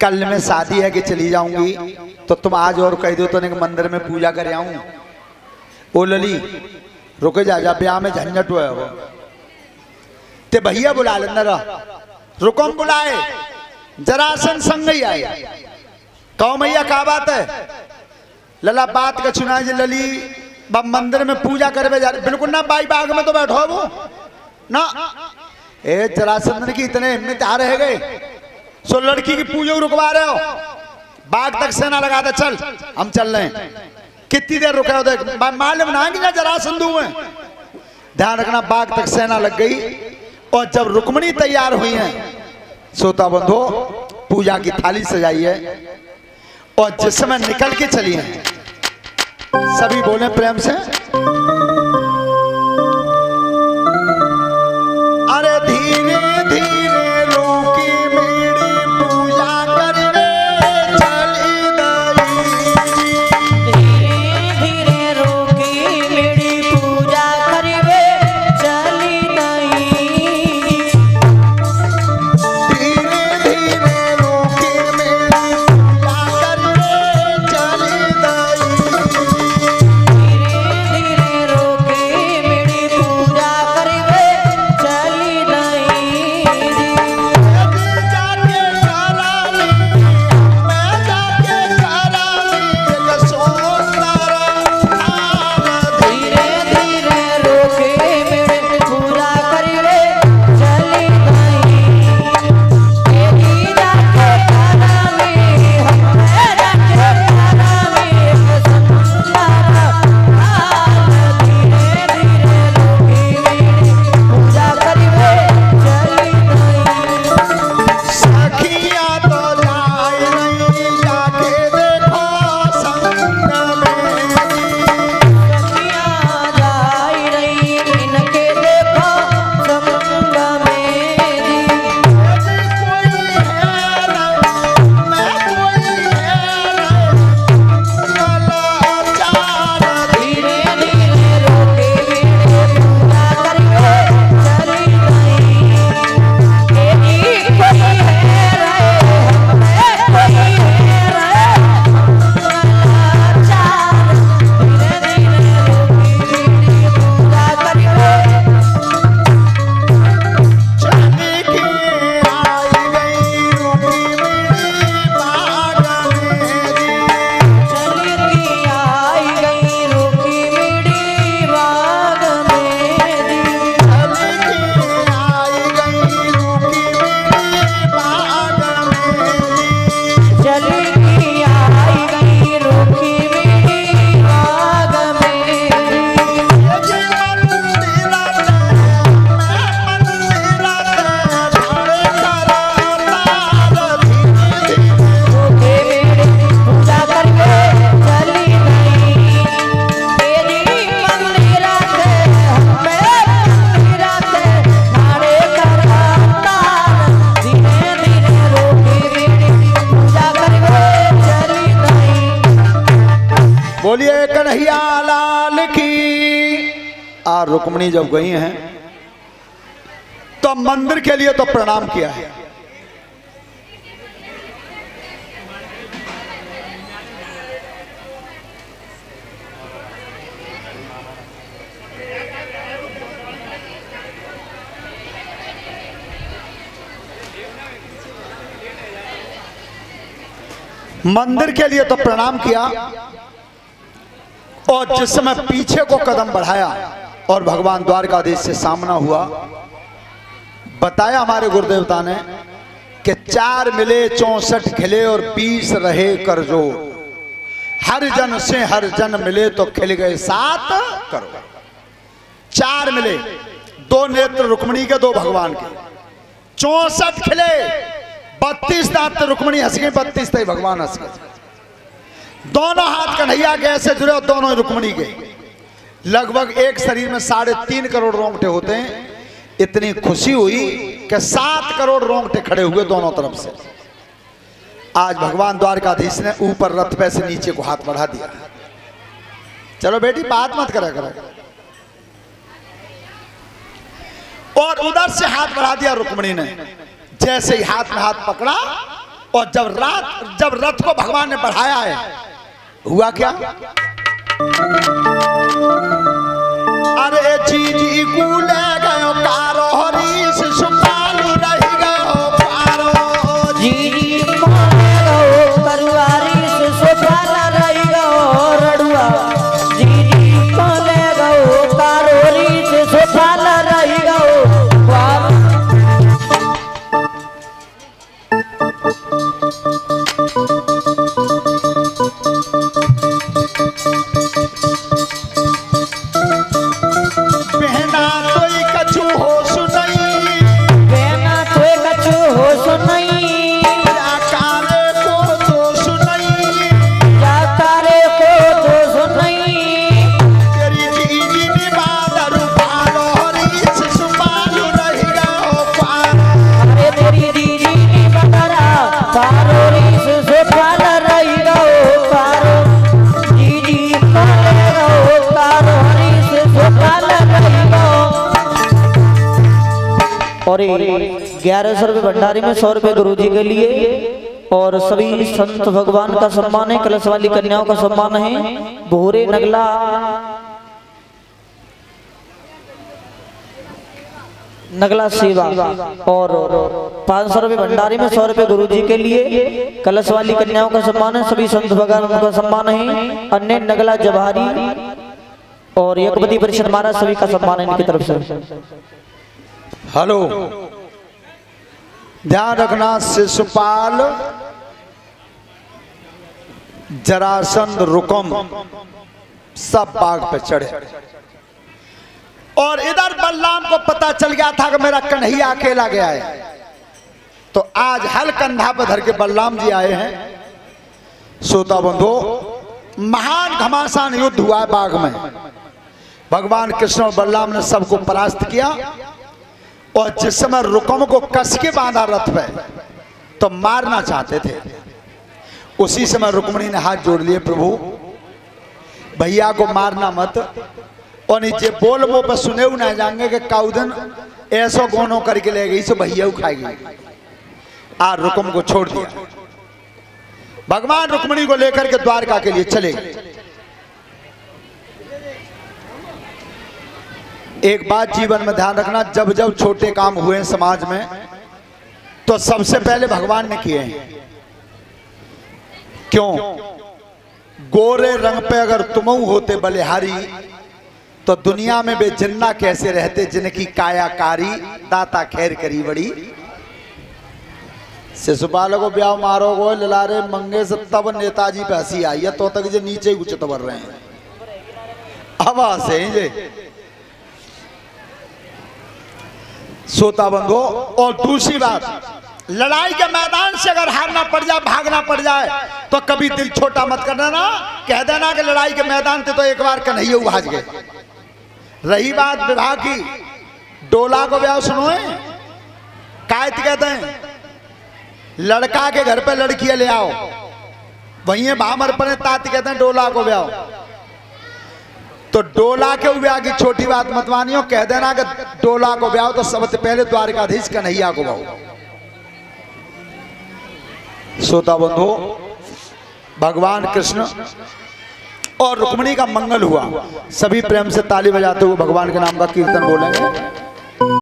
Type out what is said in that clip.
कल में शादी है कि चली जाऊंगी तो तुम आज और कह दो तो नहीं मंदिर में पूजा कर आऊं। ओ लली रुके जा ब्याह में झंझट हुआ वो ते भैया बुला लेना रुकम बुलाए जरासन संग ही आए कहो मैया क्या बात है लला बात का चुना जी लली मंदिर में पूजा करे जा बिल्कुल ना बाई बाग में तो बैठो वो ना ए जरासंधन की इतने हिम्मत आ रहे गए सो लड़की की पूजा रुकवा रहे हो बाग तक सेना लगा दे चल हम चल रहे हैं कितनी देर रुके हो देख मालूम ना कि ना जरासंधु में ध्यान रखना बाग तक सेना लग गई और जब रुक्मणी तैयार हुई है सोता बंधो पूजा की थाली सजाई है और जिस समय निकल के चली है सभी बोले प्रेम से अरे धीरे धीरे रोकी मेरी पूजा करने चली गई धीरे धीरे रोकी मेरी पूजा करने चली गई धीरे धीरे रोकी मेरी पूजा करने चली गई धीरे रोकी मेरी पूजा करने चली गई जाके कराली मैं जाके कराली एक सोनारा धीरे धीरे रोके मेरे पूजा करने चली गई तेरी जाके तारा में हमें जाके तारा में एक सुंदर धीरे धीरे रोके मेरी पूजा करने चली गई सखिया तो जाए नहीं जाके देखो संग में सखियाँ जाई रही इनके देखो संग मेरी कोई है ना मैं कोई है ना लाचार धीरे धीरे रोके मेरे पूजा करके चली गई तेरी कोई है रहे हमें कोई है रहे लाचार धीरे धीरे रोके मेरी पूजा करके चली के आई गई रूठी मेरी बाग मेरी चली की आई गई रोकी मेरी बाग मेरी चली के आई गई रूठी मेरी बाग मेरी चली की आई गई रोकी मेरी बाग मेरी ये मंदिरा मैं मंदिरा ढाले करा धीरे रोके मेरी पूजा करके चली गई तेरी मंदिरा से हमें मंदिरा से नारे कराता धीरे धीरे रोके मेरी पूजा करके चली गई बोलिए कन्हैया लाल की। आ रुक्मणी जब गई हैं तो मंदिर के लिए तो प्रणाम किया है मंदिर के लिए तो प्रणाम किया और जिस समय पीछे को कदम बढ़ाया और भगवान द्वारकाधीश से सामना हुआ बताया हमारे गुरुदेवता ने कि 4 मिले 64 खिले और 20 रहे करजोड़ हर जन से हर जन मिले तो खिल गए 7 करोड़ 4 मिले 2 नेत्र रुक्मणी के 2 भगवान के 64 खिले 32 दांत रुक्मणी हंस गई 32 थे भगवान हंस गए दोनों हाथ कन्हैया के ऐसे जुड़े और दोनों रुक्मणी के लगभग एक शरीर में 3.5 करोड़ रोंगटे होते हैं इतनी खुशी हुई कि 7 करोड़ रोंगटे खड़े हुए दोनों तरफ से। आज भगवान द्वारकाधीश ने ऊपर रथ पे से नीचे को हाथ बढ़ा दिया। चलो बेटी बात मत करा करो। और उधर से हाथ बढ़ा दिया रुक्मणी ने। जैसे ही हाथ में हाथ पकड़ा और जब रथ को भगवान ने बढ़ाया है, हुआ क्या? अरे जी कूले गयो कारो हरी शिशुपाल रही गयो पारो। जी माने गो करुआरी शिशुपाल रही गयो रड़ुआ। जी माने गो कारोरी शिशुपाल रही गयो पारो। बहना तोई कछु हो सुनई, बेना तोय कछु हो सुनई। कारे को तो सुनई, जातारे को तो सुनई। तेरी जीजी निबादर पालो हरी शिशुपाल रही गयो पारो। अरे तेरी दीदी की बदरा पारो री शिशुपाल रही गयो पारो। दीदी पाले गयो पारो री शिशुपाल रही गयो। और 1100 रुपये भंडारी में 100 रुपये गुरु जी के लिए और सभी संत भगवान का सम्मान है। कलश वाली कन्याओं का सम्मान है। भोरे नगला सेवा और 500 रुपये भंडारी में 100 रुपये गुरु जी के लिए। कलश वाली कन्याओं का सम्मान है। सभी संत भगवान का सम्मान है। अन्य नगला जवाहरी और यज्ञपति परिषद महाराज सभी का सम्मान है इनकी तरफ से। हेलो, ध्यान रखना, शिशुपाल, जरासंध, रुकम सब बाघ पे चढ़े और इधर बलराम को पता चल गया था कि मेरा कन्हैया अकेला गया है। तो आज हल कंधा पर धर के बलराम जी आए हैं। श्रोता बंधु, महान घमासान युद्ध हुआ है बाघ में। भगवान कृष्ण और बलराम ने सबको परास्त किया और जिस समय रुकम को कस के बांधा रथ पे तो मारना चाहते थे, उसी समय रुक्मिणी ने हाथ जोड़ लिए, प्रभु भैया को मारना मत। और नीचे बोल वो पे सुने ना जाएंगे कि काउदन ऐसो गोनो करके ले गई सो भैया खाएगी। आज रुकम को छोड़ दिया। भगवान रुक्मिणी को लेकर के द्वारका के लिए चले गए। एक बात जीवन में ध्यान रखना, जब जब छोटे काम हुए समाज में तो सबसे पहले भगवान ने किए हैं। क्यों? गोरे रंग पे अगर तुम होते बलिहारी तो दुनिया में वे जिन्ना कैसे रहते जिनकी कायाकारी दाता खैर करी बड़ी। शिशुपाल को ब्याह मारो गो ललारे मंगे से तब नेताजी पे हंसी आई है, तो तक जो नीचे ही उचित बर रहे हैं हवा से जे सोता बंधो। और दूसरी बात, लड़ाई के मैदान से अगर हारना पड़ जाए, भागना पड़ जाए तो कभी दिल छोटा मत करना ना। कह देना कि लड़ाई के मैदान थे तो एक बार कन्हैया भाज गए। रही बात विवाह की, डोला को ब्याह सुनो है, कायत कहते हैं लड़का के घर पे लड़कियां ले आओ, वहीं भामर पर तात कहते हैं डोला को ब्याह। तो डोला के ब्याह की छोटी बात मत मानियो, कह देना कि डोला को ब्याह तो सबसे पहले द्वारकाधीश कन्हैया को ब्याह। श्रोता बंधु, भगवान कृष्ण और रुक्मिणी का मंगल हुआ। सभी प्रेम से ताली बजाते हुए भगवान के नाम का कीर्तन बोलेंगे।